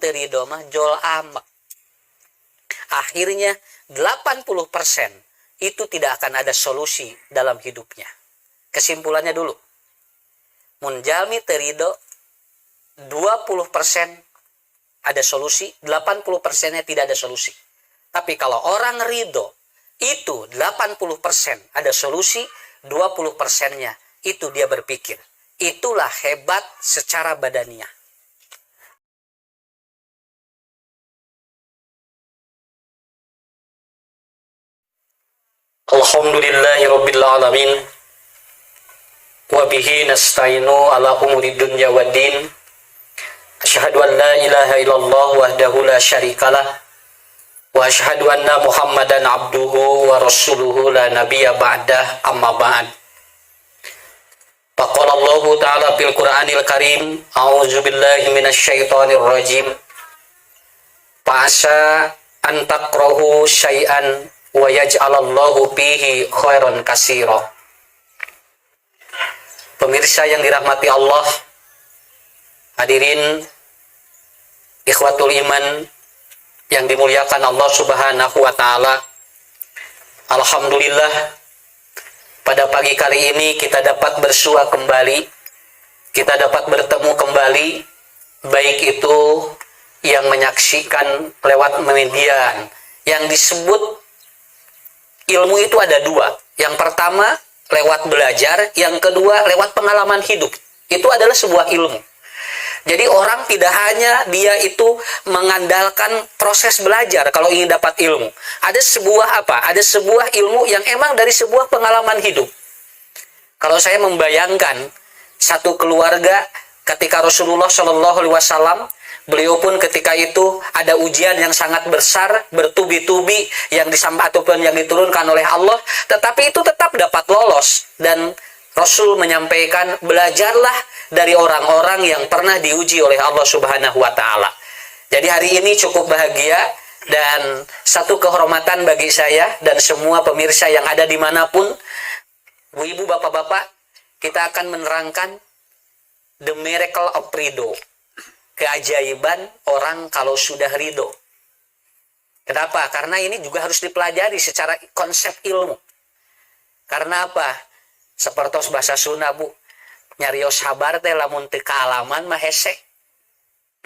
teu ridho mah jol amak. Akhirnya 80% itu tidak akan ada solusi dalam hidupnya. Kesimpulannya dulu, mun jalmi teu ridho 20% ada solusi, 80%-nya tidak ada solusi. Tapi kalau orang ridho, itu 80% ada solusi, 20%-nya itu dia berpikir. Itulah hebat secara badaniah. Alhamdulillahirabbil alamin. Wa bihi nasta'inu ala umuri dunya waddin. Asyhadu an la ilaha illallah wahdahu la syarikalah wa asyhadu anna Muhammadan abduhu wa rasuluhu la nabiyya ba'dah, amma ba'd. Faqala Allah ta'ala fil Qur'anil Karim, a'udzu billahi minasyaitonir rajim. Fa'asa an takrahu syai'an wa yaj'alallahu fihi khairan katsira. Pemirsa yang dirahmati Allah, hadirin ikhwatul iman yang dimuliakan Allah Subhanahu wa taala. Alhamdulillah, pada pagi kali ini kita dapat bersua kembali, kita dapat bertemu kembali, baik itu yang menyaksikan lewat media. Yang disebut ilmu itu ada dua. Yang pertama lewat belajar, yang kedua lewat pengalaman hidup. Itu adalah sebuah ilmu. Jadi orang tidak hanya dia itu mengandalkan proses belajar kalau ingin dapat ilmu. Ada sebuah Ada sebuah ilmu yang emang dari sebuah pengalaman hidup. Kalau saya membayangkan satu keluarga ketika Rasulullah Shallallahu Alaihi Wasallam, beliau pun ketika itu ada ujian yang sangat besar, bertubi-tubi yang ataupun yang diturunkan oleh Allah, tetapi itu tetap dapat lolos. Dan Rasul menyampaikan, belajarlah dari orang-orang yang pernah diuji oleh Allah Subhanahu wa taala. Jadi hari ini cukup bahagia dan satu kehormatan bagi saya dan semua pemirsa yang ada dimanapun. Bu-ibu, bapak-bapak, kita akan menerangkan the miracle of ridho. Keajaiban orang kalau sudah ridho. Kenapa? Karena ini juga harus dipelajari secara konsep ilmu. Karena apa? Sepertos bahasa Sunda, Bu, nyarios sabar teh lamun teu kaalaman mah hese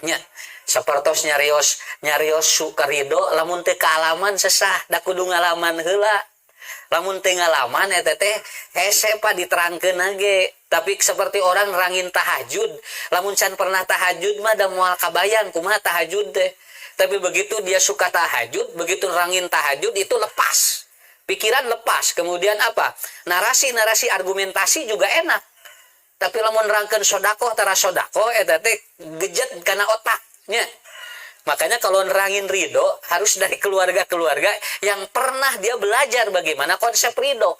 nya. Sapertos nyarios suka ridho lamun teu kaalaman sesah, da kudu ngalaman heula. Lamun teu ngalaman eta teh hese pa diterangkeun ge. Tapi seperti orang nerangin tahajud, lamun can pernah tahajud mah da moal kabayang kumaha tahajud teh. Tapi begitu dia suka tahajud, begitu nerangin tahajud itu lepas. Pikiran lepas. Kemudian apa? Narasi-narasi argumentasi juga enak. Tapi lamun nerangkeun sodako tara sodako eta teh gejet kana otaknya. Makanya kalau nerangin ridho harus dari keluarga-keluarga yang pernah dia belajar bagaimana konsep ridho.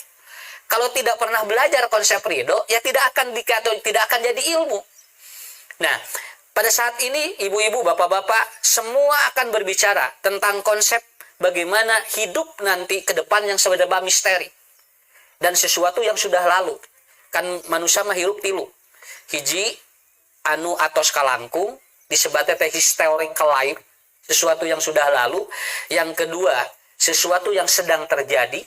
Kalau tidak pernah belajar konsep ridho, ya tidak akan jadi ilmu. Nah, pada saat ini ibu-ibu, bapak-bapak semua akan berbicara tentang konsep bagaimana hidup nanti ke depan yang sebenarnya misteri dan sesuatu yang sudah lalu. Kan manusia mah hirup tilu. Hiji anu atos kalangkung disebutnya teh historical life, sesuatu yang sudah lalu. Yang kedua, sesuatu yang sedang terjadi,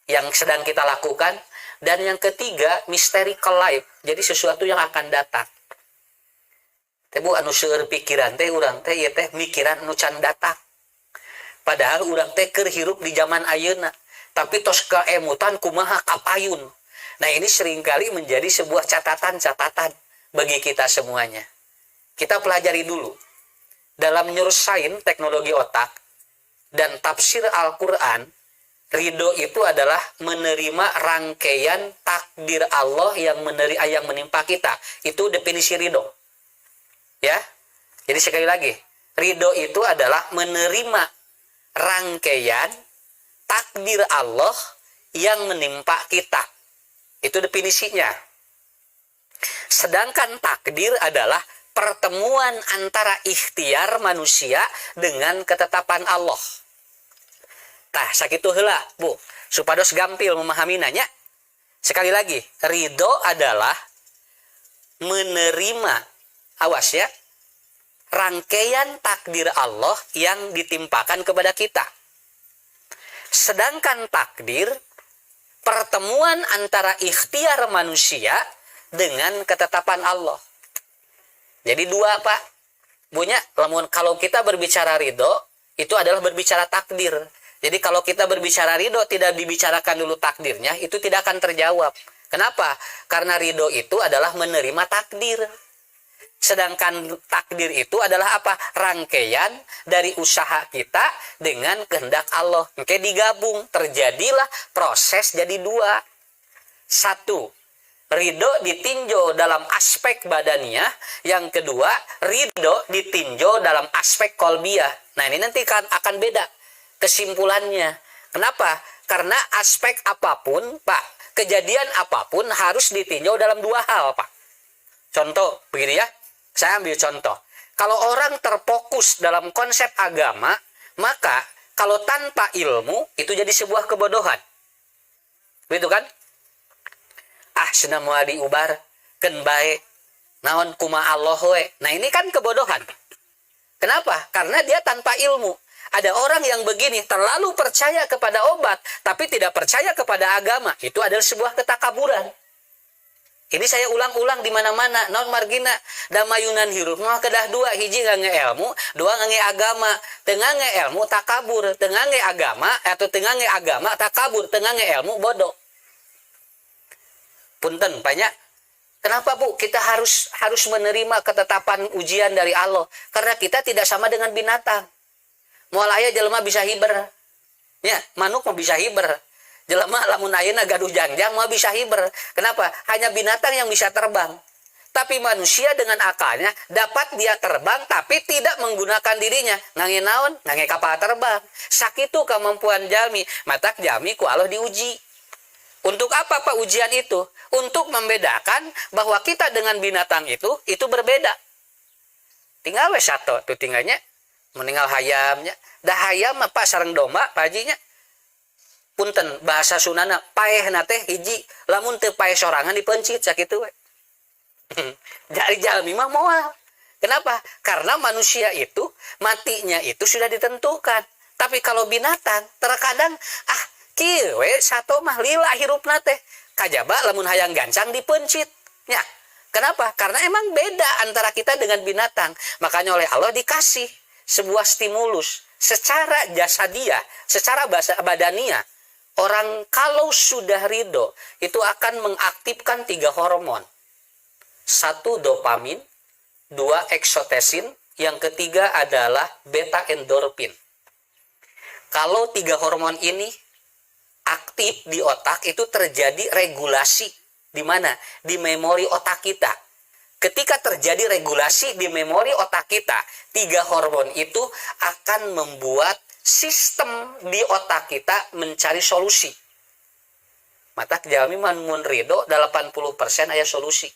yang sedang kita lakukan. Dan yang ketiga, mysterical life, jadi sesuatu yang akan datang. Teh Bu, anu seueur pikiran teh urang teh ieu teh mikiran anu can datang. Padahal urang teh keur hirup di zaman ayeuna, tapi tos kaemutan kumaha kapayun. Nah, ini seringkali menjadi sebuah catatan-catatan bagi kita semuanya. Kita pelajari dulu. Dalam nyursain teknologi otak dan tafsir Al-Qur'an, ridho itu adalah menerima rangkaian takdir Allah yang menimpa kita. Itu definisi ridho. Ya. Jadi sekali lagi, ridho itu adalah menerima rangkaian takdir Allah yang menimpa kita. Itu definisinya. Sedangkan takdir adalah pertemuan antara ikhtiar manusia dengan ketetapan Allah. Tah, sakitu heula, Bu, supados gampil memahami nanya. Sekali lagi, ridho adalah menerima, awas ya, rangkaian takdir Allah yang ditimpakan kepada kita. Sedangkan takdir pertemuan antara ikhtiar manusia dengan ketetapan Allah. Jadi dua, Pak. Bunya, kalau kita berbicara ridho, itu adalah berbicara takdir. Jadi kalau kita berbicara ridho, tidak dibicarakan dulu takdirnya, itu tidak akan terjawab. Kenapa? Karena ridho itu adalah menerima takdir. Sedangkan takdir itu adalah apa? Rangkaian dari usaha kita dengan kehendak Allah. Oke, digabung, terjadilah proses jadi dua. Satu, ridho ditinjau dalam aspek badaniah. Yang kedua, ridho ditinjau dalam aspek kolbiah. Nah, ini nanti akan beda kesimpulannya. Kenapa? Karena aspek apapun, Pak, kejadian apapun harus ditinjau dalam dua hal, Pak. Contoh, begini ya. Saya ambil contoh. Kalau orang terfokus dalam konsep agama, maka kalau tanpa ilmu, itu jadi sebuah kebodohan. Begitu kan? Senam wadi ubar, ken bae, naon kuma Allah we. Nah, ini kan kebodohan. Kenapa? Karena dia tanpa ilmu. Ada orang yang begini, terlalu percaya kepada obat, tapi tidak percaya kepada agama. Itu adalah sebuah ketakaburan. Ini saya ulang-ulang di mana-mana. Non margina damayunan hirup mah kedah dua, hiji ngange ilmu, dua ngange agama. Tengah nge ilmu takabur, tengah nge agama atau tengah nge agama takabur, tengah nge ilmu bodoh. Punten banyak. Kenapa, Bu? Kita harus menerima ketetapan ujian dari Allah. Karena kita tidak sama dengan binatang. Moal aya jelema bisa hiber. Ya, manuk mah bisa hiber. Jelema lamun ayeuna gaduh jangjang mah bisa hiber. Kenapa? Hanya binatang yang bisa terbang. Tapi manusia dengan akalnya dapat dia terbang tapi tidak menggunakan dirinya. Ngange naon? Ngange kapal terbang. Sakitu kemampuan jalmi. Matak jalmi ku Allah diuji. Untuk apa, Pak, ujian itu? Untuk membedakan bahwa kita dengan binatang itu berbeda. Tinggal we satu tuh tinggalnya meninggal hayamnya. Dah hayam apa sareng domba pajinya. Punten bahasa Sunana paehna teh hiji, lamun teu paeh sorangan dipencit sakitu we. Dari jalmi mah moal. Kenapa? Karena manusia itu matinya itu sudah ditentukan. Tapi kalau binatang terkadang kieu we sato mah lila hirupna teh. Kajaba lamun hayang gancang dipencit. Ya. Kenapa? Karena emang beda antara kita dengan binatang. Makanya oleh Allah dikasih sebuah stimulus secara jasadiah, secara badaniah. Orang kalau sudah ridho itu akan mengaktifkan 3 hormon. 1 dopamin, 2 eksotesin, yang ketiga adalah beta endorfin. Kalau 3 hormon ini aktif di otak, itu terjadi regulasi. Di mana? Di memori otak kita. Ketika terjadi regulasi di memori otak kita, 3 hormon itu akan membuat sistem di otak kita mencari solusi. Mata jalmi mun ridho 80% aya solusi.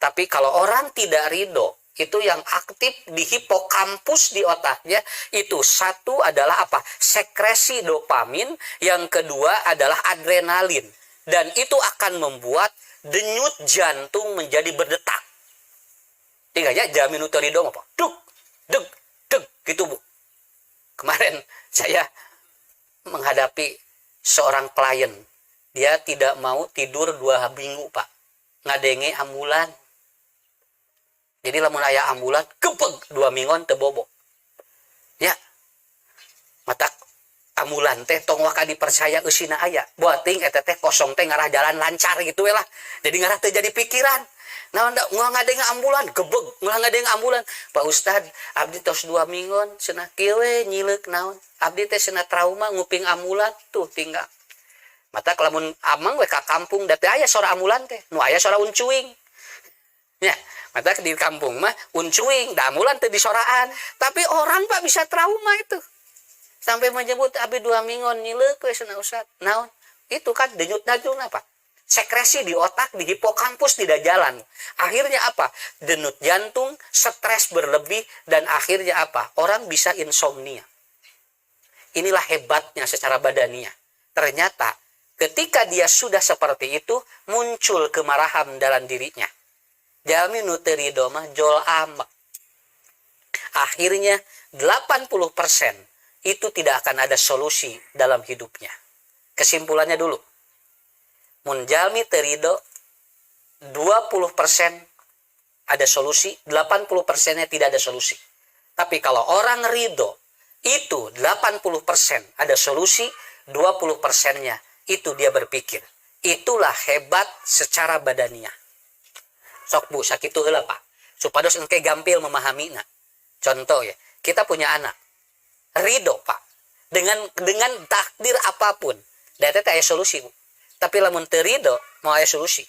Tapi kalau orang tidak ridho, itu yang aktif di hipokampus di otaknya, itu satu adalah apa? Sekresi dopamin, yang kedua adalah adrenalin. Dan itu akan membuat denyut jantung menjadi berdetak. Tinggalnya jamin terido apa? Duk, duk, duk, gitu, Bu. Kemarin saya menghadapi seorang klien. Dia tidak mau tidur 2 minggu, Pak. Ngadenge ambulan. Jadi lamun aya ambulan, kepeg 2 minggon teu bobo. Ya. Matak ambulan teh tong waka dipercaya eusina aya. Boating eta teh kosong teh ngarah jalan lancar gitu we lah. Jadi ngarah teu jadi pikiran. Naon da ngadenge ambulan, gebeg, ngadenge ambulan. Pak Ustad, abdi tos 2 minggon cenah kieu we nyileuk naon. Abdi teh cenah trauma nguping ambulan tuh tinggal. Mata lamun amang we ka kampung da teh aya sora ambulan teh, nu aya sora uncuing. Ya, mata di kampung mah uncuing, da ambulan teh disoraan. Tapi orang Pak bisa trauma itu. Sampai menyebut abdi 2 minggon nyileuk we cenah Ustad. Naon? Itu kan denyut-denyut apa? Sekresi di otak, di hipokampus tidak jalan. Akhirnya apa? Denyut jantung, stres berlebih, dan akhirnya apa? Orang bisa insomnia. Inilah hebatnya secara badaniah. Ternyata ketika dia sudah seperti itu, muncul kemarahan dalam dirinya. Jalmi nu teu ridho mah jol amek. akhirnya 80% itu tidak akan ada solusi dalam hidupnya. Kesimpulannya dulu, mun jalmi terido 20% ada solusi, 80%-nya tidak ada solusi. Tapi kalau orang ridho, itu 80% ada solusi, 20%-nya itu dia berpikir. Itulah hebat secara badaniah. Sok bu, sakitu heula Pak. Supados engke gampil memahaminya. Contoh ya, kita punya anak. Ridho Pak. Dengan takdir apapun. Data teh aya solusi Bu. Tapi lamun teu ridho, mau aya solusi.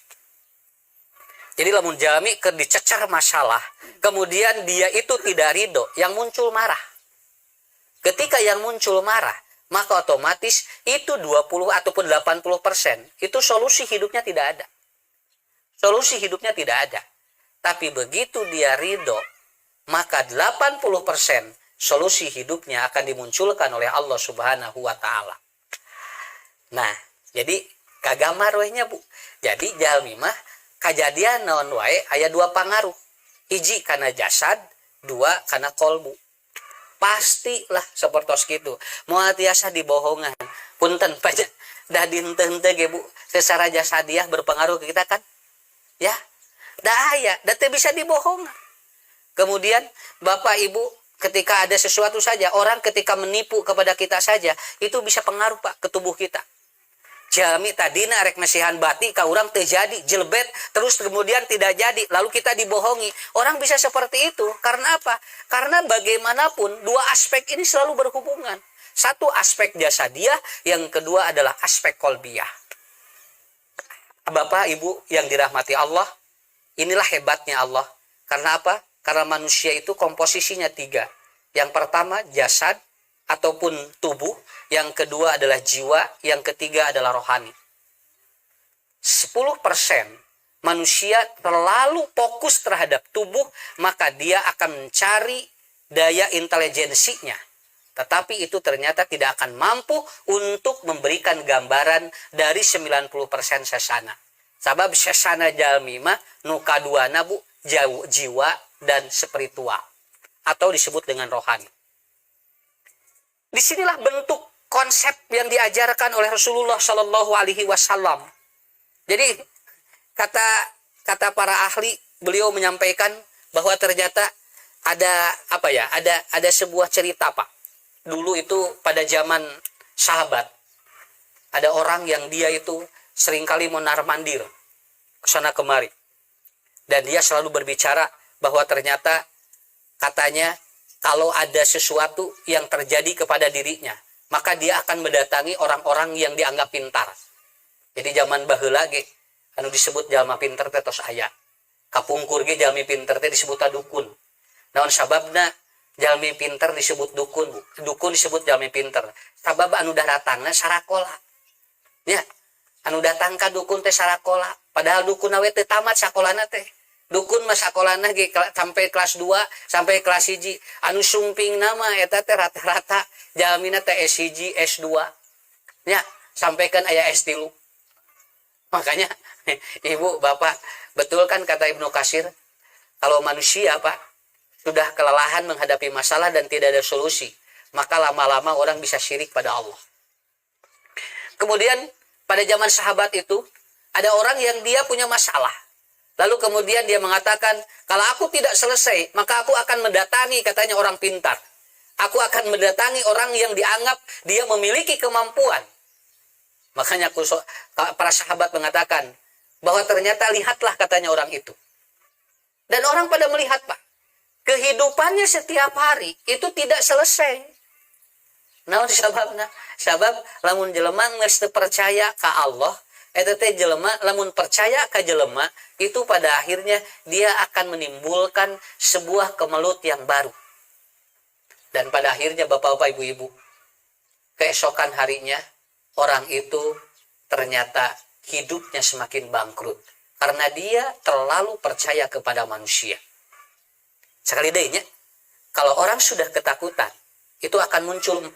Jadi lamun jalmi keur dicecar masalah, kemudian dia itu tidak ridho, yang muncul marah. Ketika yang muncul marah, maka otomatis itu 20 ataupun 80%, itu solusi hidupnya tidak ada. Solusi hidupnya tidak ada. Tapi begitu dia ridho, maka 80% solusi hidupnya akan dimunculkan oleh Allah Subhanahu wa Ta'ala. Nah, jadi kagamar wehnya Bu. Jadi jalmi mah kajadian naon wae aya dua pangaruh. Hiji kana jasad, dua kana kolbu. Pastilah sapertos kitu. Moal tiasa dibohongan. Punten paja dah dinteu-henteu ge Bu, secara jasadiah berpengaruh ke kita kan? Ya. Da aya, da teu bisa dibohong. Kemudian Bapak Ibu ketika ada sesuatu saja, orang ketika menipu kepada kita saja, itu bisa pengaruh Pak ke tubuh kita. Jalmi tadina arek mesihan bati ka urang teu jadi jelbet, terus kemudian tidak jadi, lalu kita dibohongi. Orang bisa seperti itu karena apa? Karena bagaimanapun dua aspek ini selalu berhubungan. Satu aspek jasadiah, yang kedua adalah aspek kolbiah. Bapak Ibu yang dirahmati Allah, inilah hebatnya Allah. Karena apa? Karena manusia itu komposisinya tiga. Yang pertama jasad ataupun tubuh, yang kedua adalah jiwa, yang ketiga adalah rohani. 10% manusia terlalu fokus terhadap tubuh, maka dia akan mencari daya intelijensinya. Tetapi itu ternyata tidak akan mampu untuk memberikan gambaran dari 90% sesana. Sabab sesana jalmi mah nu kaduana Bu, jiwa dan spiritual, atau disebut dengan rohani. Disinilah bentuk konsep yang diajarkan oleh Rasulullah Shallallahu Alaihi Wasallam. Jadi kata para ahli, beliau menyampaikan bahwa ternyata ada apa ya? Ada sebuah cerita Pak. Dulu itu pada zaman sahabat, ada orang yang dia itu seringkali mondar-mandir kesana kemari, dan dia selalu berbicara bahwa ternyata katanya kalau ada sesuatu yang terjadi kepada dirinya, maka dia akan mendatangi orang-orang yang dianggap pintar. Jadi zaman baheula ge anu disebut jalma pinter teh tos aya. Kapungkur ge jalmi pinter teh disebut dukun. Naon sababna jalmi pinter disebut dukun, Bu? Dukun disebut jalmi pinter. Sabab anu datangna sarakola. Ya, anu datang ka dukun teh sarakola. Padahal dukun awe teu tamat sakolana teh. Dukun mah sakolana ge sampai kelas 2, sampai kelas 1. Anu sumping nama eta teh rata-rata jalmina teh S1, S2. Ya, sampaikan aya S3. Makanya Ibu, Bapak, betul kan kata Ibnu Katsir, kalau manusia Pak sudah kelelahan menghadapi masalah dan tidak ada solusi, maka lama-lama orang bisa syirik pada Allah. Kemudian pada zaman sahabat itu ada orang yang dia punya masalah. Lalu kemudian dia mengatakan, kalau aku tidak selesai, maka aku akan mendatangi, katanya, orang pintar. Aku akan mendatangi orang yang dianggap dia memiliki kemampuan. Makanya para sahabat mengatakan bahwa ternyata lihatlah, katanya, orang itu. Dan orang pada melihat Pak, kehidupannya setiap hari itu tidak selesai. Nah, sabab lamun jelema geus teu percaya ka Allah, eta teh jelema lamun percaya ka jelema, itu pada akhirnya dia akan menimbulkan sebuah kemelut yang baru. Dan pada akhirnya Bapak-bapak, Ibu-ibu, keesokan harinya orang itu ternyata hidupnya semakin bangkrut karena dia terlalu percaya kepada manusia. Sekali deh, kalau orang sudah ketakutan, itu akan muncul 4.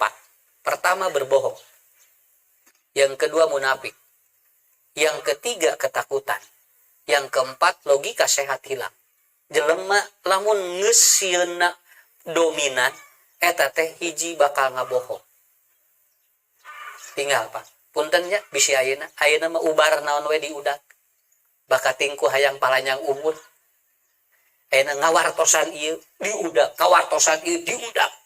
Pertama, berbohong. Yang kedua, munafik. Yang ketiga, ketakutan. Yang keempat, logika sehat hilang. Jelema lamun geus sieuna dominan eta teh hiji bakal ngabohong. Tinggal Pak puntennya bisi ayeuna mah ubar naon we diudag bakatingku hayang palanyang umur ayeuna ngawartosan ieu diudag kawartosan ieu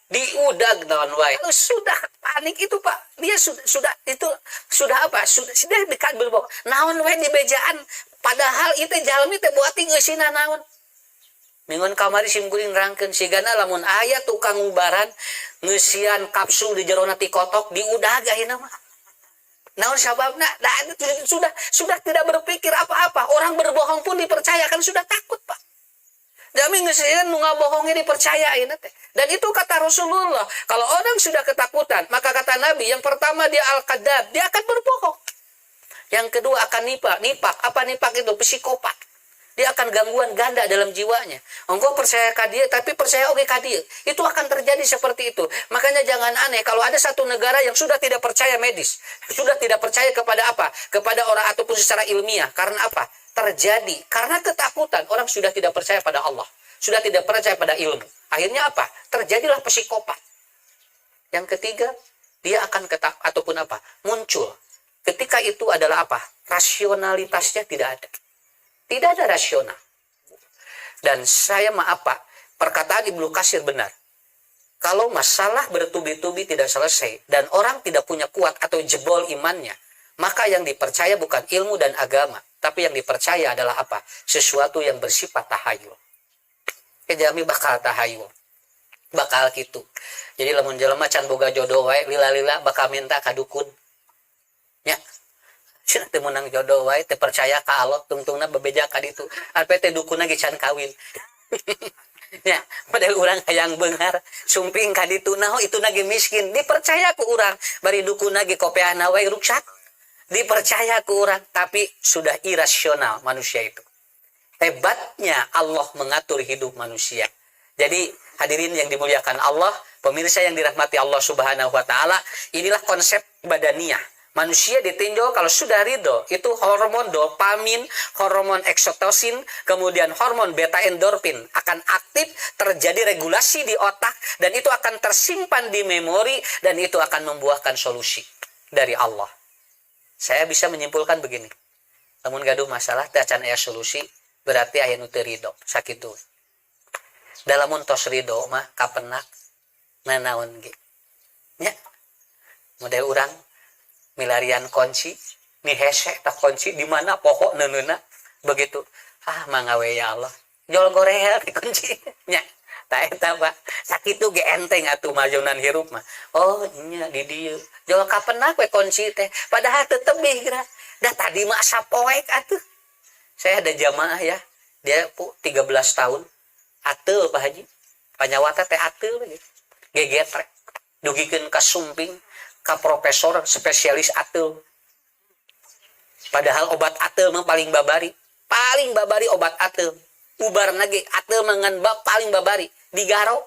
diudag naon wae sudah panik itu Pak dia sudah itu sudah apa sudah dekat berbohong naon we di bejaan padahal itu jalmi teh buati geusina naon mingon kamari simkuring rangkeun sigana lamun aya tukang ubaran ngeusian kapsul di jerona ti kotok diudag ayeuna mah naon sababna sudah tidak berpikir apa-apa orang berbohong pun dipercayakan sudah takut Pak jami ngeusian nu ngabohongi dipercayain teh dan itu kata Rasulullah kalau orang sudah ketakutan maka kata Nabi yang pertama dia al-kadzab dia akan berbohong yang kedua akan nipak apa nipak itu psikopat dia akan gangguan ganda dalam jiwanya. Engkau percaya ka dia tapi percaya oge ka dia. Itu akan terjadi seperti itu. Makanya jangan aneh kalau ada satu negara yang sudah tidak percaya medis, sudah tidak percaya kepada apa? Kepada orang ataupun secara ilmiah. Karena apa? Terjadi karena ketakutan orang sudah tidak percaya pada Allah, sudah tidak percaya pada ilmu. Akhirnya apa? Terjadilah psikopat. Yang ketiga, dia akan ataupun apa? Muncul. Ketika itu adalah apa? Rasionalitasnya tidak ada. Tidak ada rasional. Dan saya maaf Pak, perkataan Ibnu Katsir benar. Kalau masalah bertubi-tubi tidak selesai dan orang tidak punya kuat atau jebol imannya, maka yang dipercaya bukan ilmu dan agama, tapi yang dipercaya adalah apa? Sesuatu yang bersifat tahayul. Kejami bakal tahayul. Bakal gitu. Jadi lamun jelema can boga jodoh wae lila-lila bakal minta ka dukun. Ya. Cenah teu meunang jodoh wae teu percaya ka Allah tungtungna bebeja ka ditu arep teh dukunna ge can kawin ya padahal urang hayang beunghar sumping ka ditu naho ituna ge miskin dipercaya ku urang bari dukunna ge kopeana wae ruksak dipercaya ku urang tapi sudah irasional manusia itu hebatnya Allah mengatur hidup manusia jadi hadirin yang dimuliakan Allah pemirsa yang dirahmati Allah Subhanahu wa taala inilah konsep badaniyah. Manusia ditinjau kalau sudah ridho, itu hormon dopamin, hormon oksitosin, kemudian hormon beta endorfin akan aktif, terjadi regulasi di otak, dan itu akan tersimpan di memori, dan itu akan membuahkan solusi dari Allah. Saya bisa menyimpulkan begini, namun gaduh masalah, tacan aya solusi, berarti aya nu teu ridho, sakitu. Dalam tos ridho mah kapenak, nanaon ge. Nya, model urang milarian kunci nih hese tak kunci di mana pokok neununa begitu mangawe ya Allah jol gorea di kunci nya tak eta Pak sakitu ge enteng atuh majunan hirup mah oh nya di dieu jol kapenak we kunci teh padahal teu tebih geura da tadi mah sapoek atuh saya ada jamaah ya dia 13 tahun ateul Pak Haji panyawata teh ateul gitu gegetrek dugikeun ka sumping ka profesor spesialis ateul. Padahal obat ateul mah paling babari obat ateul. Ubarna ge ateul mangan paling babari digaro.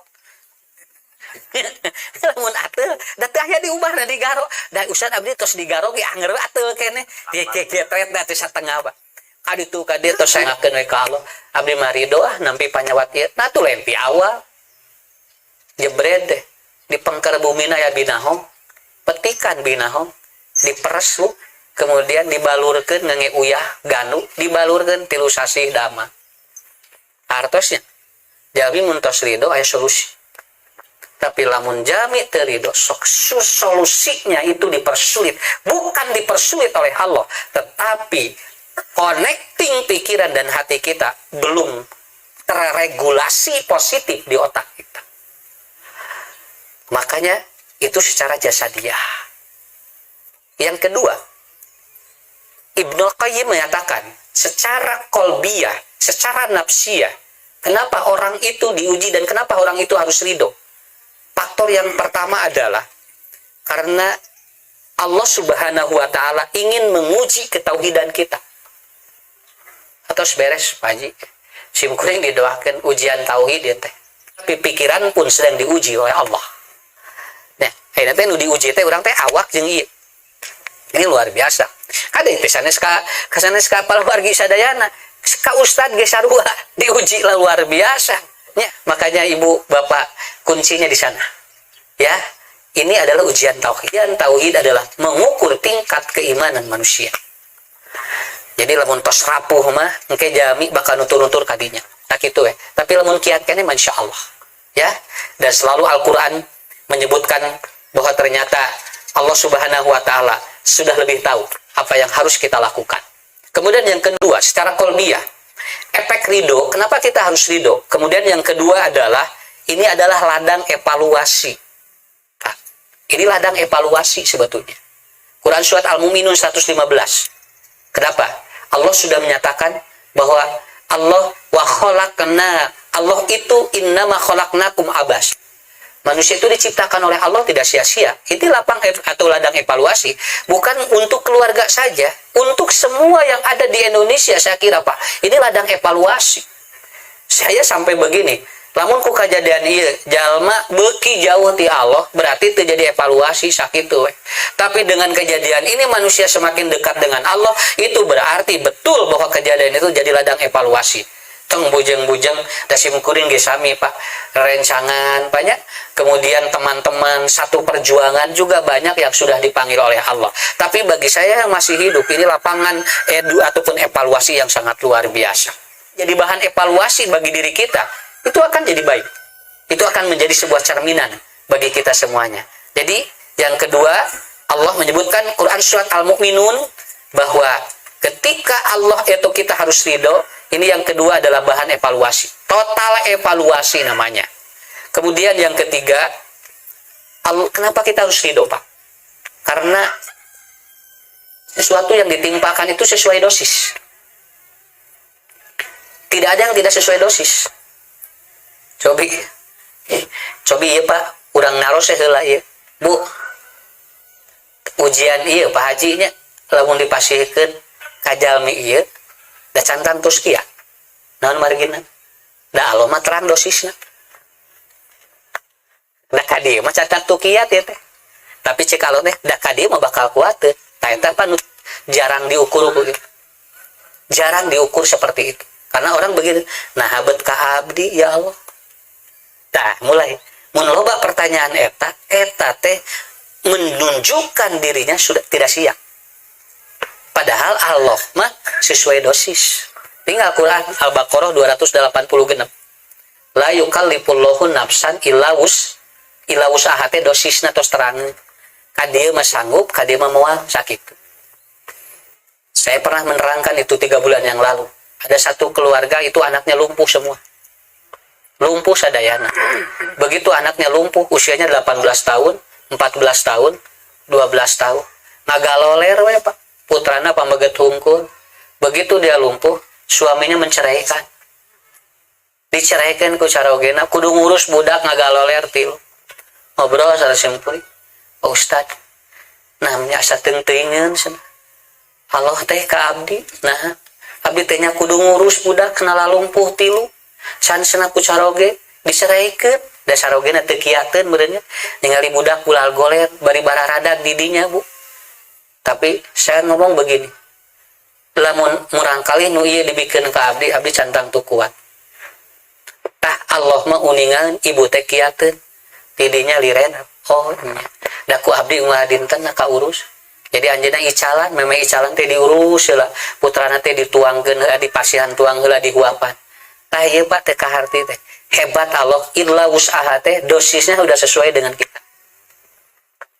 Lamun ateul da teh aya diubarna digaro. Da usah abdi tos digaro ge anger ateul keneh. Ge getret da teh satengah Pak. Kaditu ka dieu tos sangakeun we ka Allah. Abdi mah ridho nampi panyawat ieu. Nah tu lain ti awal. Jebret teh di pengker bumina aya binahong. Petikan binahong diperes kemudian dibalurkeun ngange uyah ganu dibalurkeun 3 sasih dama hartosnya jami mun tos ridho aya solusi tapi lamun jami teu ridho sok solusinya itu dipersulit bukan dipersulit oleh Allah tetapi connecting pikiran dan hati kita belum terregulasi positif di otak kita makanya itu secara jasadiah. Yang kedua, Ibnu Qayyim menyatakan secara kolbiyah, secara nafsiyah, kenapa orang itu diuji dan kenapa orang itu harus ridho? Faktor yang pertama adalah karena Allah Subhanahu wa taala ingin menguji ketauhidan kita. Atau beres, Pak Haji. Simkuring didoakan ujian tauhid ya teh. Tapi pikiran pun sedang diuji oleh Allah. Ayeuna teh nu diuji teh urang teh awak jeung ieu. Ini luar biasa. Kada teh sanes ka paluargi sadayana, ka ustad ge sarua diuji lah luar biasa. Ya, makanya ibu bapak kuncinya di sana. Ya, ini adalah ujian tauhid. Ujian tauhid adalah mengukur tingkat keimanan manusia. Jadi lamun tos rapuh mah engke jami bakal nutur-nutur kadinya. Nah gitu Tapi lamun kiat kene masya Allah. Ya, dan selalu Al-Qur'an menyebutkan bahwa ternyata Allah Subhanahu wa taala sudah lebih tahu apa yang harus kita lakukan. Kemudian yang kedua, secara kolbiyah, efek ridho, kenapa kita harus ridho? Kemudian yang kedua adalah, ini adalah ladang evaluasi. Nah, ini ladang evaluasi sebetulnya. Quran Surat Al-Mu'minun 115. Kenapa? Allah sudah menyatakan bahwa Allah wa khalaqna, Allah itu innama khalaqnakum abas. Manusia itu diciptakan oleh Allah tidak sia-sia. Ini lapang atau ladang evaluasi. Bukan untuk keluarga saja. Untuk semua yang ada di Indonesia saya kira Pak. Ini ladang evaluasi. Saya sampai begini. Lamun ku kejadian ieu jalma beuki jauh ti Allah, berarti terjadi evaluasi sakit tuh. Tapi dengan kejadian ini manusia semakin dekat dengan Allah, itu berarti betul bahwa kejadian itu jadi ladang evaluasi. Teng bujeng-bujeng dasim kuring ge sami Pak, rencangan banyak. Kemudian teman-teman satu perjuangan juga banyak yang sudah dipanggil oleh Allah. Tapi bagi saya yang masih hidup, ini lapangan ataupun evaluasi yang sangat luar biasa. Jadi bahan evaluasi bagi diri kita, itu akan jadi baik. Itu akan menjadi sebuah cerminan bagi kita semuanya. Jadi yang kedua, Allah menyebutkan Quran Surat Al-Mu'minun bahwa ketika Allah itu kita harus ridho. Ini yang kedua adalah bahan evaluasi. Total evaluasi namanya. Kemudian yang ketiga, kenapa kita harus ridho Pak? Karena sesuatu yang ditimpakan itu sesuai dosis. Tidak ada yang tidak sesuai dosis. Cobi ya Pak, urang naros heula ieu. Bu, ujian ieu Pak Haji nya lamun dipasihkeun ka jalmi ieu da cantan tos kieu. Naon margina? Da Allah mah terang dosisna. Da ka dieu mah cantan tu kieu teh. Tapi cek kalau teh da ka dieu mah bakal kuat teh. Tah eta pan jarang diukur begitu. Jarang diukur seperti itu. Karena orang begitu, nah habet ka abdi ya Allah. Tah mulai mun loba pertanyaan eta teh menunjukkan dirinya sudah tidak siap. Padahal Allah mah sesuai dosis. Tinggal Quran Al-Baqarah 286. La yukallifullahu nafsan illa wus'aha dosisna tos terang. Ka dieu mah sanggup, ka dieu mah moal sakit. Saya pernah menerangkan itu 3 bulan yang lalu. Ada satu keluarga itu anaknya lumpuh semua. Lumpuh sadayana. Begitu anaknya lumpuh, usianya 18 tahun, 14 tahun, 12 tahun. Ngagaloler we Pak. Putrana pamaget hungkul. Begitu dia lumpuh, suaminya menceraikan. Diceraikan ku carogena, kudu ngurus budak ngagaloler tilu. Ngobrol sareng simpul. Ustad, namanya asa teuing-teuingeun cenah. Allah teh ka abdi. Nah, abdi teh nya kudu ngurus budak kenala lumpuh tilu. Can cenah ku caroge diceraikeun. Da carogena teu kiateun meureunnya. Ningali budak bulal goler bari bararadag di dinya, Bu. Tapi saya ngomong begini, lamun murangkali nu ieu dibikeun ka abdi cantang tu kuat. Tah Allah mah uningan ibu teh kiateun, tidinya liren. Oh nya. Da ku abdi ulah dinten ka urus. Jadi anjeunna icalan, meme icalan teh diurus heula, putrana teh dituangkeun heula, dipasihan tuang heula dihuapan. Tah ieu Pak teh kaharti teh. Hebat Allah, illa wus'aha teh dosisnya sudah sesuai dengan kita.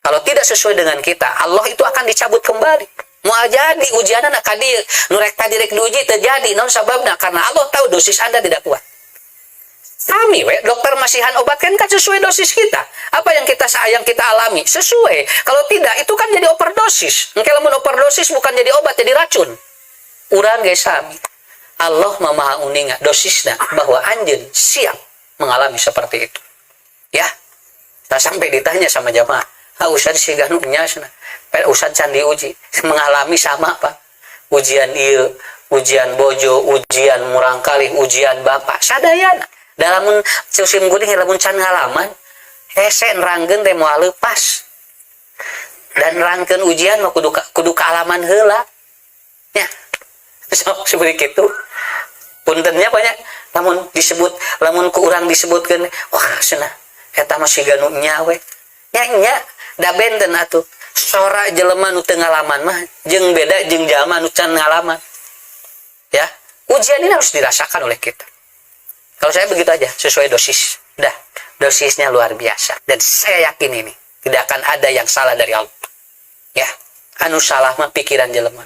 Kalau tidak sesuai dengan kita, Allah itu akan dicabut kembali. Mau jadi ujianna ka dieu, nu rek tadi rek diuji terjadi, naon sababna? Karena Allah tahu dosis Anda tidak kuat. Kami dokter masihan obatkan kan sesuai dosis kita. Apa yang kita alami sesuai. Kalau tidak itu kan jadi overdosis. Engke lamun overdosis bukan jadi obat, jadi racun. Urang geus sami. Allah Maha uninga dosisna bahwa anjeun siap mengalami seperti itu. Ya. Tak sampai ditanya sama jamaah. Ustad siga nu nya cenah. Ustad can diuji, mengalami sama Pak. Ujian ieu, ujian bojo, ujian murangkalih, ujian bapak, sadayana. Dalam musim guring lamun can ngalaman, hese nerangkeun teh moal leupas. Dan nerangkeun ujian mah kudu kaalaman heula. Nya. So seperti kitu. Puntennya banyak lamun ku urang disebutkeun wah cenah eta mah siga nu nyawe nya da benten atuh sora jelema nu teu ngalaman mah jeung beda jeung jalma nu can ngalaman ya. Ujian ini harus dirasakan oleh kita. Kalau saya begitu aja sesuai dosis, dah dosisnya luar biasa dan saya yakin ini tidak akan ada yang salah dari Allah ya. Anu salah mah pikiran jelema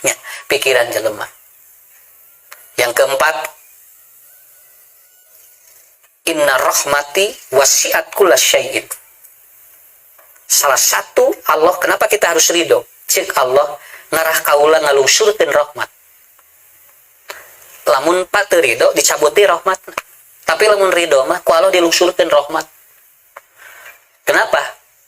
ya, pikiran jelema. Yang keempat, inna rahmati wasi'at kulla syai'in. Salah satu Allah, kenapa kita harus ridho? Cik Allah ngarah kaula ngalungsurkeun rahmat. Lamun pak teu ridho dicabuti rahmat. Tapi lamun ridho mah ku Allah dilungsurkeun rahmat. Kenapa?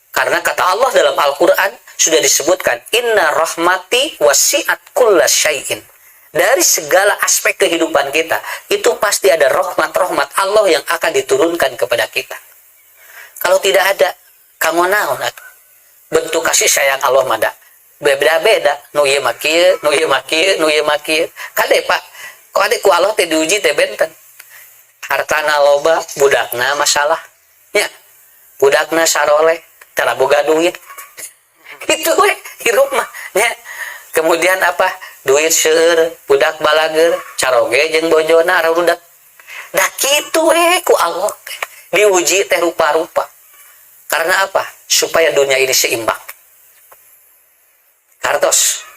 Karena kata Allah dalam Al-Qur'an sudah disebutkan inna rahmati wasi'at kulla syai'in. Dari segala aspek kehidupan kita itu pasti ada rahmat-rahmat Allah yang akan diturunkan kepada kita. Kalau tidak ada, kamu naon atuh? Bentuk kasih sayang Allah mada beda-beda. Nu ieu mah kieu, nu ieu mah kieu, nu ieu mah kieu. Kade Pak, kok ade ku Allah teh diuji teh benten. Hartana loba, budakna masalah. Nya. Budakna saroleh, tara boga duit. Itu we hirup mah nya. Kemudian apa? Duit seueur, budak balager, caroge jeung bojona rudak. Da kitu we ku Allah. Diuji teh rupa-rupa. Karena apa? Supaya dunia ini seimbang. Kartos.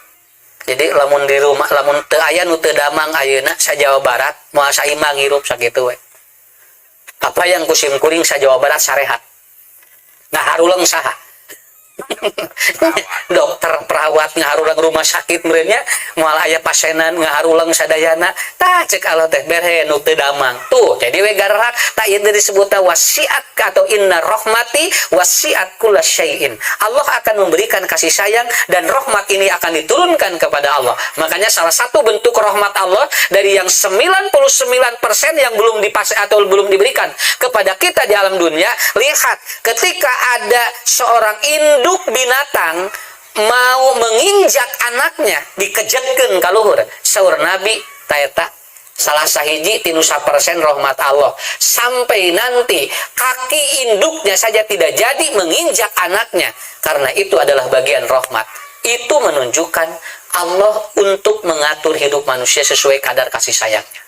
Jadi lamun di rumah, lamun teu aya nu teu damang ayeuna sa Jawa Barat, moal saimbang hirup sakitu we. Apa yang kusim kuring sa Jawa Barat sarehat. Nah haruleng saha? Dokter perawat ngaharulang rumah sakit merenya moal aya pasenan ngaharulang sadayana tah cek Allah teh berhe nu teu damang tuh jadi we garak tah ieu disebutna wasiat atau inna rahmati wasiat kulla syai'in. Allah akan memberikan kasih sayang dan rahmat ini akan diturunkan kepada Allah. Makanya salah satu bentuk rahmat Allah dari yang 99% yang belum dipas atau belum diberikan kepada kita di alam dunia, lihat ketika ada seorang induk binatang mau menginjak anaknya dikejekeun ka luhur saur Nabi taeta salah sahiji tinu 1% rahmat Allah sampai nanti kaki induknya saja tidak jadi menginjak anaknya karena itu adalah bagian rahmat. Itu menunjukkan Allah untuk mengatur hidup manusia sesuai kadar kasih sayangnya.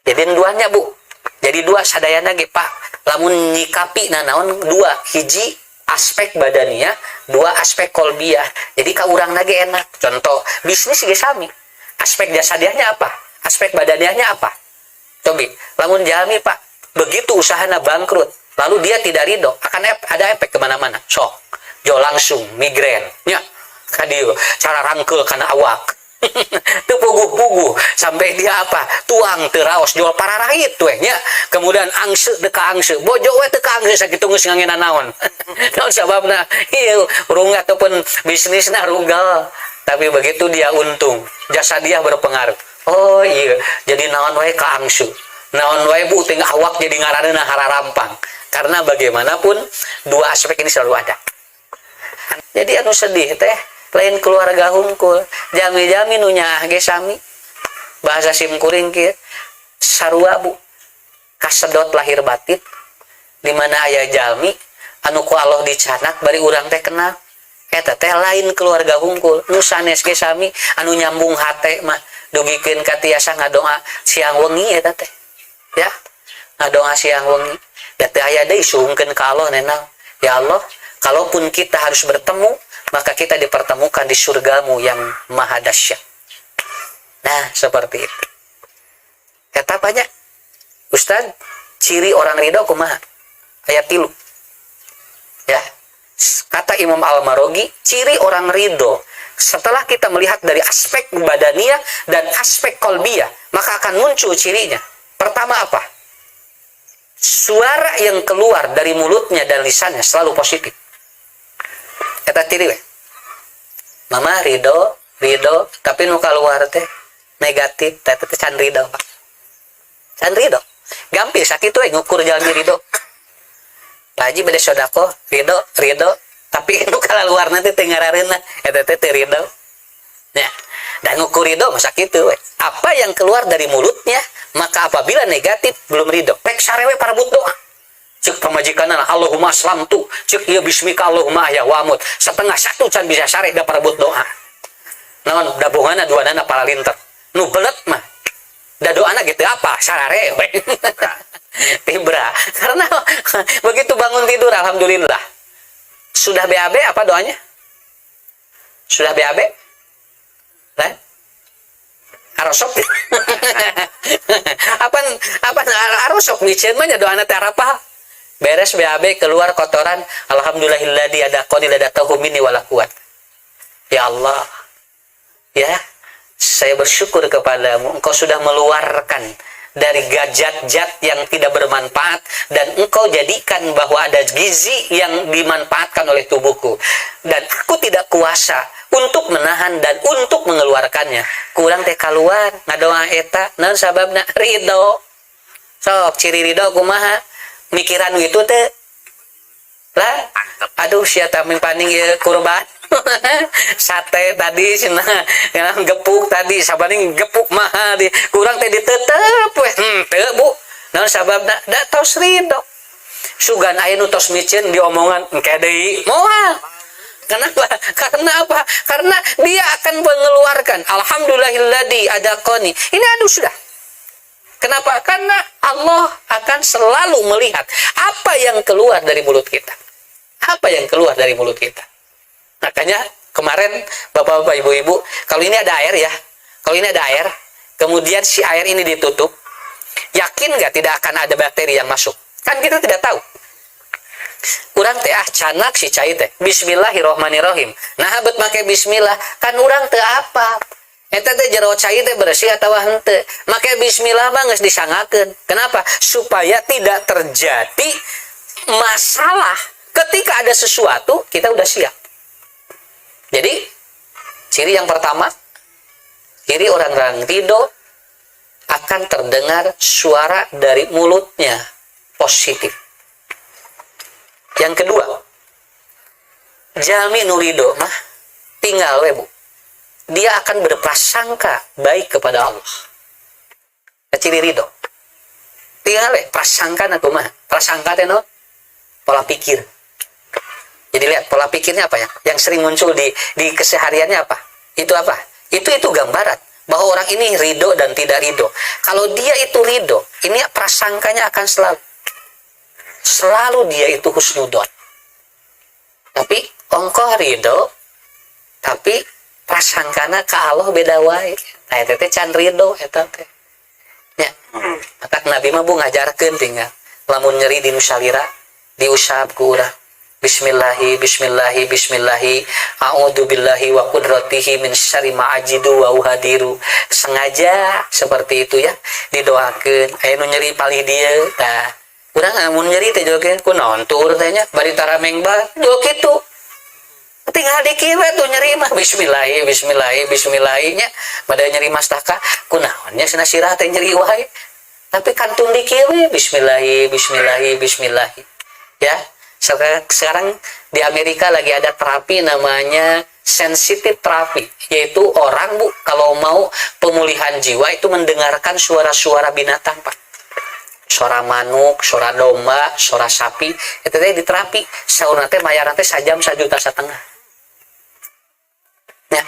Jadi duanya Bu, jadi dua sadayana ge Pak lamun nyikapi naon dua hiji aspek badania, dua aspek kolbiah. Jadi ka urang lagi enak. Contoh, bisnis ge sami. Aspek jasadiahnya apa? Aspek badaniahnya apa? Cobi, lamun jalmi Pak, begitu usahana bangkrut, lalu dia tidak ridho, akan ada efek kemana-mana. Sok, jo langsung migrain. Nya, kadieu cara rangkel kana awak. Teu puguh-puguh sampai dia apa tuang teu raos jual pararahit we nya. Kemudian angse deka angse bojo we teu ka angse sakitu geus ngangena naon. Naon sababna ieu urang ataupun bisnisna rugal tapi begitu dia untung jasa dia berpengaruh. Oh iya jadi naon wae ka angse naon wae Bu ting awak jadi ngaranna hararampang karena bagaimanapun dua aspek ini selalu ada. Jadi anu sedih teh lain keluarga hungkul jami-jami nu nyaah ge sami bahasa sim kuring kieu sarua Bu kasedot lahir batin di mana aya jalmi anu ku Allah dicanak bari urang teh kenal eta teh lain keluarga hungkul nu sanes ge sami anu nyambung hate mah dugikeun ka tiasa ngadoa siang wengi eta teh ya ngadoa siang wengi da teh aya deui suhungkeun ka Allah nenang ya Allah kalaupun kita harus bertemu maka kita dipertemukan di surgamu yang maha dahsyat. Nah, seperti itu. Kata banyak, Ustaz, ciri orang ridho kumaha? Ayat 3. Ya. Kata Imam Al-Marogi, ciri orang ridho setelah kita melihat dari aspek badaniah dan aspek kolbiah, maka akan muncul cirinya. Pertama apa? Suara yang keluar dari mulutnya dan lisannya selalu positif. Kata tiri we. Mama ridho, tapi nu keluar teh negatif, teh can ridho, Pak. Can ridho. Gampil sakit we ngukur jalmi ridho. Haji bade sodako, ridho, tapi nu keluar nanti teu ngarareunna eta teh teu ridho. Ya, dan ngukur ridho masa gitu we. Apa yang keluar dari mulutnya, maka apabila negatif belum ridho. Pek sarewe para doa. Cek pamajikanana Allahumma aslamtu, cek ieu bismika Allahumma ahya wa amut. Setengah satu can bisa sare da para doa. Naon dabunganna duanana para linter. Nu belet mah. Da doana gitu apa? Sarare we. Tibra. Karena begitu bangun tidur alhamdulillah. Sudah BAB apa doanya? Sudah BAB? Lah? Arosok. apa arosok micen mah doana teh apa? Beres BAB keluar kotoran, alhamdulillahilladzi adaqani ladatahu minni wala quwat. Ya Allah. Ya, saya bersyukur kepadamu, engkau sudah meluarkan dari zat-zat yang tidak bermanfaat dan engkau jadikan bahwa ada gizi yang dimanfaatkan oleh tubuhku dan aku tidak kuasa untuk menahan dan untuk mengeluarkannya. Kurang teh keluar ngadoa eta naon sababna ridho. Sok ciri ridho kumaha? Mikiran itu teh lah aduh sia tameng paning kurban sate tadi cenah gepuk tadi sabaring gepuk mah di kurang teh ditetep we teu Bu naon sababna da tos ridho sugan aya nu tos micen diomongan engke deui moal. Kenapa? Karena apa? Karena dia akan mengeluarkan alhamdulillahilladzi adaqani. Ini aduh sudah. Kenapa? Karena Allah akan selalu melihat apa yang keluar dari mulut kita. Apa yang keluar dari mulut kita. Makanya kemarin Bapak-bapak, Ibu-ibu, kalau ini ada air ya. Kalau ini ada air, kemudian si air ini ditutup, yakin nggak tidak akan ada bakteri yang masuk? Kan kita tidak tahu. Urang teh canak si cai teh. Bismillahirrahmanirrahim. Nah, bet make bismillah, kan urang teh apa? Eta teh jero cai teh bersih atawa henteu. Make bismillah mah geus disangakeun. Kenapa? Supaya tidak terjadi masalah ketika ada sesuatu kita udah siap. Jadi ciri yang pertama, ciri orang-orang ridho akan terdengar suara dari mulutnya positif. Yang kedua, jalmi nu ridho mah tinggal we Bu. Dia akan berprasangka baik kepada Allah. Ciri ridho. Tinggal we prasangka na kumaha? Prasangka teh no? Pola pikir. Jadi lihat pola pikirnya apa ya? Yang sering muncul di kesehariannya apa? Itu apa? Itu gambaran bahwa orang ini ridho dan tidak ridho. Kalau dia itu ridho, ini prasangkanya akan selalu dia itu husnudon. Tapi ongkoh ridho, tapi prasangkana ke Allah beda wae. Nah itu teh can ridho eta teh. Ya. Maka Nabi mah Bu ngajarkeun tinggal lamun nyeri di nusalira diusap ku urang. Bismillahi bismillahi bismillahi a'udzu billahi wa qudratihi min syarri ma ajidu wa uhadiru. Sengaja seperti itu ya didoakeun aya nu nyeri palih dieu tah urang amun nyeri teh jogeun kunaon tur teh nya bari tarameng ba do kitu tinggal dikieu tuh nyeri mah bismillahi bismillahi bismillahi nya bade nyeri mastaka kunaon nya cenah sirah teh nyeri wae tapi kantun dikieu bismillahi bismillahi bismillahi ya. Sekarang di Amerika lagi ada terapi namanya sensitive terapi, yaitu orang Bu kalau mau pemulihan jiwa itu mendengarkan suara-suara binatang Pak, suara manuk, suara domba, suara sapi, itu teh diterapi. Saurna teh mayarna teh sajam 1,5 juta. Ya.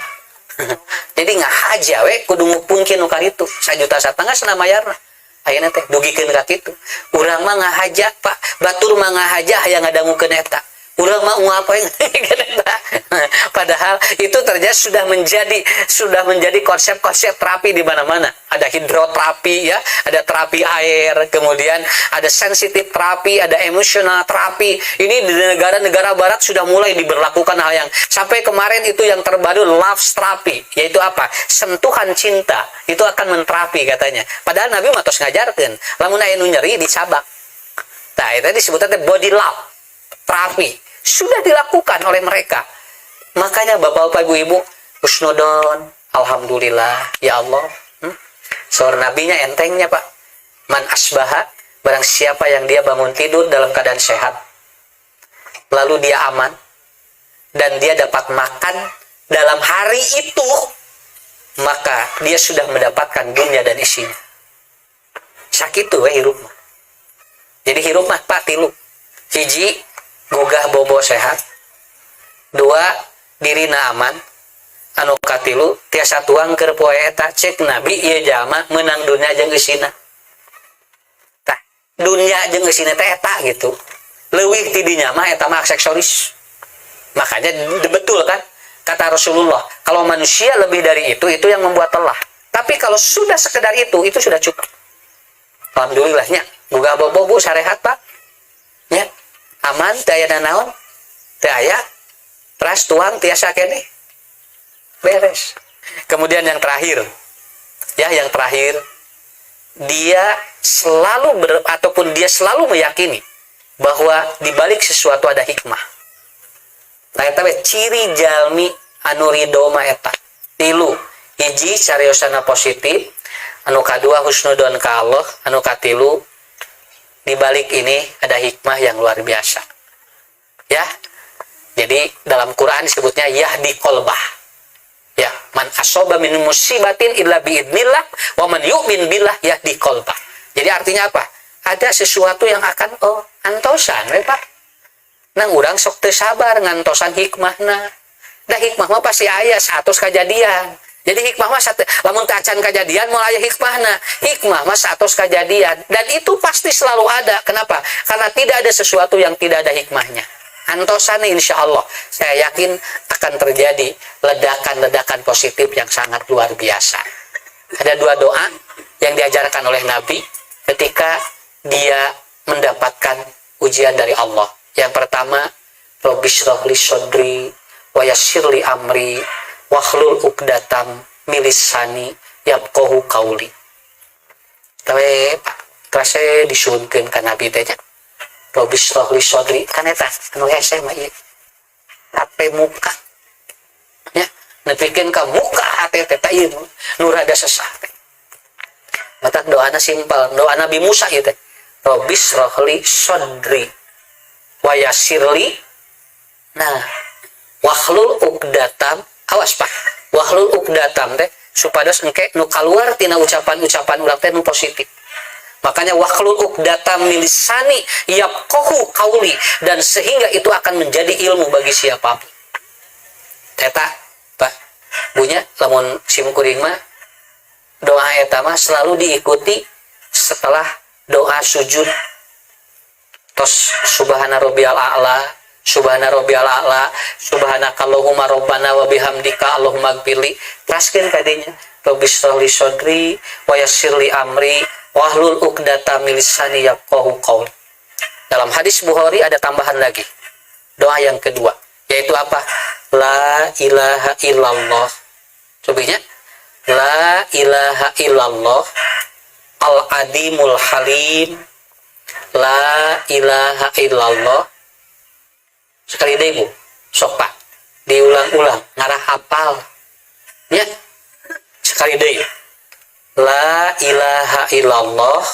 Jadi ngahaja we kudu ngupungkeun nu karitu 1,5 juta cenah mayarna. Ayeuna teh dugikeun ka kitu. Urang mah ngahaja Pak, batur mah ngahaja hayang ngadangukeun eta. Urang mah ngapain eta. Padahal itu ternyata sudah menjadi konsep-konsep terapi di mana-mana. Ada hidroterapi ya, ada terapi air, kemudian ada sensitif terapi, ada emosional terapi. Ini di negara-negara barat sudah mulai diberlakukan hal yang sampai kemarin itu yang terbaru love terapi, yaitu apa? Sentuhan cinta. Itu akan menterapi katanya. Padahal Nabi mah tos ngajarkeun, lamun aya nu nyeri dicabak. Nah, itu disebutnya body love terapi. Sudah dilakukan oleh mereka. Makanya Bapak-bapak, Ibu-ibu, husnudon, alhamdulillah, ya Allah. Soal nabinya entengnya Pak. Man asbaha, barang siapa yang dia bangun tidur dalam keadaan sehat. Lalu dia aman dan dia dapat makan dalam hari itu maka dia sudah mendapatkan dunia dan isinya. Sakitu we hirup mah. Jadi hirup mah Pak tilu. Hiji, gugah bobo sehat. Dua, dirina aman. Anu katilu, tiasa tuang keur poe eta cek Nabi ieu jalma meunang dunia jeung isina. Tah, dunia jeung isina teh eta gitu. Leuwih ti dinya mah eta mah aksesoris. Makanya betul kan kata Rasulullah, kalau manusia lebih dari itu yang membuat lelah. Tapi kalau sudah sekedar itu sudah cukup. Alhamdulillahnya, boga bobo sarehat Pak. Ya, aman teu aya nanaon. Teu aya pras tuang tiasa keneh. Beres. Kemudian yang terakhir. Ya, yang terakhir dia selalu dia selalu meyakini bahwa di balik sesuatu ada hikmah. Eta we ciri jalmi anu ridho mah eta. Tilu, hiji cariosana positif, anu kadua husnudon ka Allah, anu katilu di balik ini ada hikmah yang luar biasa. Ya. Jadi dalam Quran disebutnya yahdi qalbah. Ya, man asoba min musibatin illa biidnillah wa man yu'min billah yahdi qalbah. Jadi artinya apa? Ada sesuatu yang akan antosan we Pak. Nang urang sok teu sabar ngantosan hikmahna. Da hikmah mah pasti aya 100 kejadian. Jadi hikmah mah lamun teu acan kejadian moal aya hikmahna. Hikmah mah 100 kejadian dan itu pasti selalu ada. Kenapa? Karena tidak ada sesuatu yang tidak ada hikmahnya. Antosannya insya Allah saya yakin akan terjadi ledakan-ledakan positif yang sangat luar biasa. Ada 2 doa yang diajarkan oleh Nabi ketika dia mendapatkan ujian dari Allah. Yang pertama, Rabbi shrah li sadri wa yassir li amri wahlul 'uqdatam min lisani yafqahu qauli. Tapi Pak, terasa disuunkeun ka Nabi teh nya. Rabbi shrah li sadri kan eta anu hese mah ieu. Hate muka. Ya, nepikeun ka muka hate teh ta ieu nu rada sesah teh. Mata doana simpel, doa Nabi Musa ieu teh. Rabbi shrah li sadri wa yassirli wahlul 'uqdatam awas Pak wahlul 'uqdatam teh supados engke nu kaluar tina ucapan-ucapan urang teh nu positif. Makanya wahlul 'uqdatam min lisani yafqahu qauli dan sehingga itu akan menjadi ilmu bagi siapapun. Eta Pak bunya lamun sim kuring mah doa eta mah selalu diikuti setelah doa sujud. Tos subhana rabbiyal a'la subhanakallahumma rabbana wa bihamdika allahumma gfirli teraskeun ka dinya rabbi shrah li sadri wa yassir li amri wahlul 'uqdatam min lisani yafqahu qauli. Dalam hadis Bukhari ada tambahan lagi doa yang kedua yaitu apa? La ilaha illallah. Cobanya la ilaha illallah al-adimul halim. La ilaha illallah. Sekali deh Bu, sok Pak diulang-ulang ngarah hafal ya. Sekali deh la ilaha illallah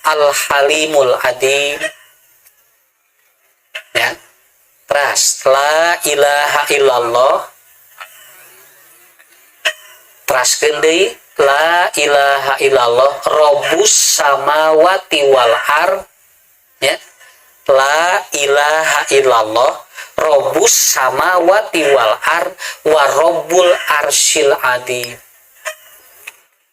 al-halimul adim ya. Teras la ilaha illallah teraskeun deui la ilaha illallah rabbus samawati wal ard ya. La ilaha illallah rabbus samawati wal ard wa rabbul arsyil adim.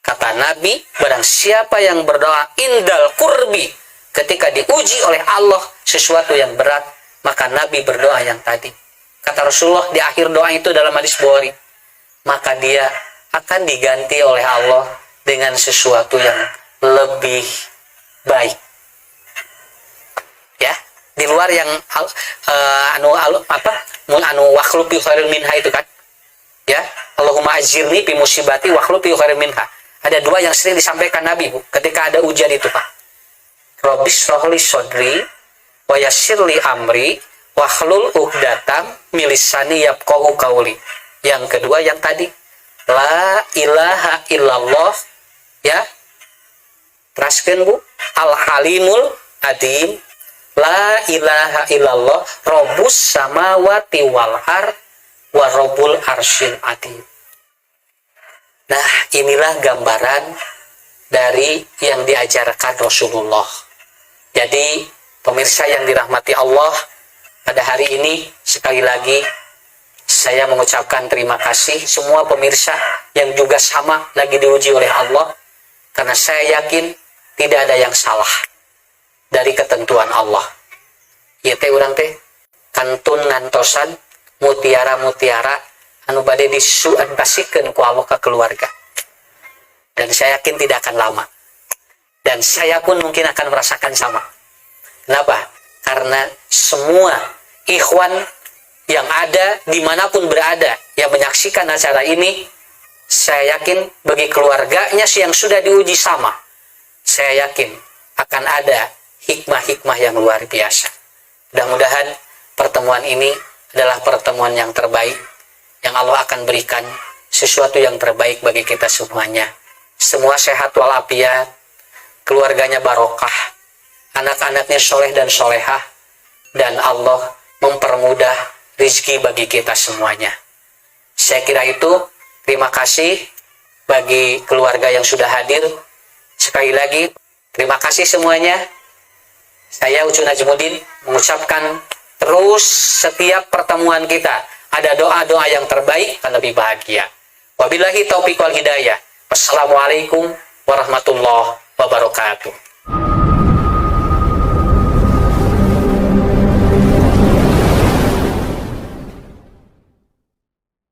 Kata Nabi, barang siapa yang berdoa indal kurbi ketika diuji oleh Allah sesuatu yang berat, maka Nabi berdoa yang tadi. Kata Rasulullah di akhir doa itu dalam hadis Bukhari, maka dia akan diganti oleh Allah dengan sesuatu yang lebih baik. Ya, di luar yang anu wakhluq fi khairin minha itu kan. Ya, Allahumma ajirni fi musibati wakhluq fi khairin minha. Ada 2 yang sering disampaikan Nabi Bu ketika ada ujian itu Pak. Rabbi shrah li sadri wa yassir li amri wahlul 'uqdatam min lisani yafqahu qauli. Yang kedua yang tadi la ilaha illallah ya. Teraskeun Bu al-halimul adim. La ilaha illallah rabbus samawati wal ard wa rabbul arsyil adim. Nah, inilah gambaran dari yang diajarkan Rasulullah. Jadi, pemirsa yang dirahmati Allah, pada hari ini sekali lagi saya mengucapkan terima kasih semua pemirsa yang juga sama lagi diuji oleh Allah, karena saya yakin tidak ada yang salah dari ketentuan Allah. Ieu teh urang teh kantun ngantosan mutiara-mutiara anu bade disuadbasikeun ku Allah ke keluarga. Dan saya yakin tidak akan lama. Dan saya pun mungkin akan merasakan sama. Kenapa? Karena semua ikhwan yang ada dimanapun berada yang menyaksikan acara ini, saya yakin bagi keluarganya yang sudah diuji sama, saya yakin akan ada hikmah-hikmah yang luar biasa. Mudah-mudahan pertemuan ini adalah pertemuan yang terbaik, yang Allah akan berikan sesuatu yang terbaik bagi kita semuanya. Semua sehat walafiat, keluarganya barokah, anak-anaknya soleh dan solehah, dan Allah mempermudah rezeki bagi kita semuanya. Saya kira itu. Terima kasih bagi keluarga yang sudah hadir. Sekali lagi, terima kasih semuanya. Saya Ucu Najmuddin mengucapkan terus setiap pertemuan kita ada doa-doa yang terbaik dan lebih bahagia. Wabillahi taufiq wal hidayah. Wassalamualaikum warahmatullahi wabarakatuh.